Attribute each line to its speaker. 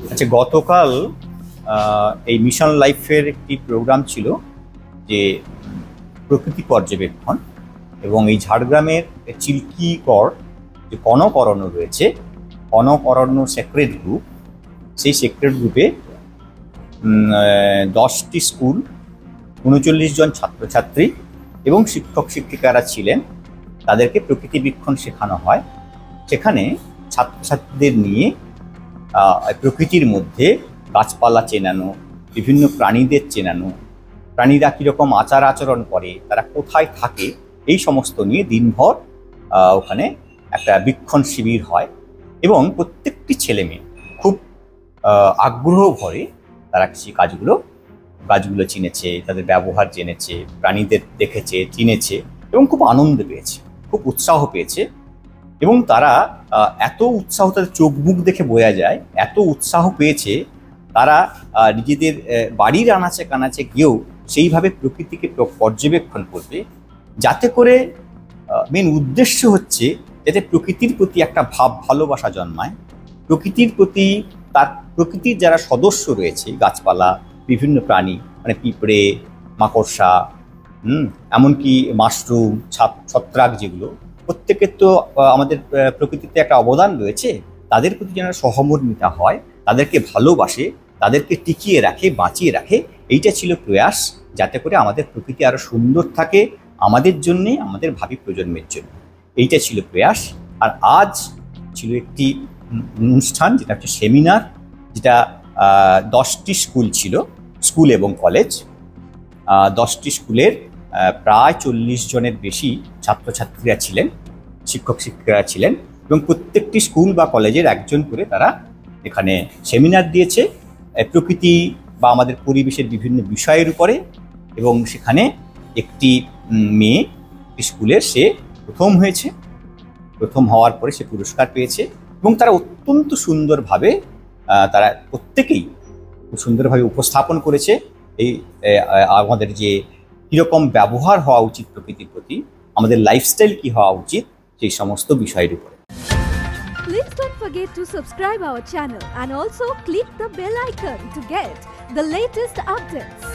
Speaker 1: আচ্ছা, গতকাল এই মিশন লাইফের একটি প্রোগ্রাম ছিল যে প্রকৃতি পর্যবেক্ষণ, এবং এই ঝাড়গ্রামের চিল্কিগড় যে কনক অরণ্য রয়েছে, কনক অরণ্য সেক্রেট গ্রুপ, সেই সেক্রেট গ্রুপে 10টি স্কুল, 39 জন ছাত্রছাত্রী এবং শিক্ষক শিক্ষিকারা ছিলেন। তাদেরকে প্রকৃতি বীক্ষণ শেখানো হয়। সেখানে ছাত্রছাত্রীদের নিয়ে প্রকৃতির মধ্যে গাছপালা চেনানো, বিভিন্ন প্রাণীদের চেনানো, প্রাণীরা কীরকম আচার আচরণ করে, তারা কোথায় থাকে, এই সমস্ত নিয়ে দিনভর ওখানে একটা বীক্ষণ শিবির হয়। এবং প্রত্যেকটি ছেলে মেয়ে খুব আগ্রহ ভরে তারা সেই গাছগুলো চিনেছে, তাদের ব্যবহার জেনেছে, প্রাণীদের দেখেছে, চিনেছে এবং খুব আনন্দ পেয়েছে, খুব উৎসাহ পেয়েছে। এবং তারা এত উৎসাহ, তাদের চোখ মুখ দেখে বোঝা যায় এত উৎসাহ পেয়েছে, তারা নিজেদের বাড়ির আনাচে কানাচে গিয়েও সেইভাবে প্রকৃতিকে পর্যবেক্ষণ করবে, যাতে করে মেন উদ্দেশ্য হচ্ছে যাতে প্রকৃতির প্রতি একটা ভালোবাসা জন্মায়। প্রকৃতির প্রতি প্রকৃতির যারা সদস্য রয়েছে, গাছপালা, বিভিন্ন প্রাণী, মানে পিঁপড়ে, মাকড়সা, এমনকি মাশরুম, ছত্রাক, যেগুলো প্রত্যেকের তো আমাদের প্রকৃতিতে একটা অবদান রয়েছে, তাদের প্রতি যেন সহমর্মিতা হয়, তাদেরকে ভালোবাসে, তাদেরকে টিকিয়ে রাখে, বাঁচিয়ে রাখে। এইটা ছিল প্রয়াস, যাতে করে আমাদের প্রকৃতি আরো সুন্দর থাকে আমাদের জন্যে, আমাদের ভাবি প্রজন্মের জন্য। এইটা ছিল প্রয়াস। আর আজ ছিল একটি অনুষ্ঠান, যেটা হচ্ছে সেমিনার, যেটা 10টি স্কুল ছিল, স্কুল এবং কলেজ। 10টি স্কুলের প্রায় 40 জনের বেশি ছাত্রছাত্রীরা ছিলেন, শিক্ষক শিক্ষিকারা ছিলেন, এবং প্রত্যেকটি স্কুল বা কলেজের একজন করে তারা এখানে সেমিনার দিয়েছে প্রকৃতি বা আমাদের পরিবেশের বিভিন্ন বিষয়ের উপরে। এবং সেখানে একটি মেয়ে স্কুলের সে প্রথম হয়েছে, প্রথম হওয়ার পরে সে পুরস্কার পেয়েছে। এবং তারা অত্যন্ত সুন্দরভাবে, তারা প্রত্যেকেই খুব সুন্দরভাবে উপস্থাপন করেছে এই আমাদের যে কীরকম ব্যবহার হওয়া উচিত প্রকৃতির প্রতি, আমাদের লাইফস্টাইল কি হওয়া উচিত, সেই সমস্ত বিষয়ের উপরে।
Speaker 2: Please don't forget to subscribe our channel and also click the bell icon to get the latest updates.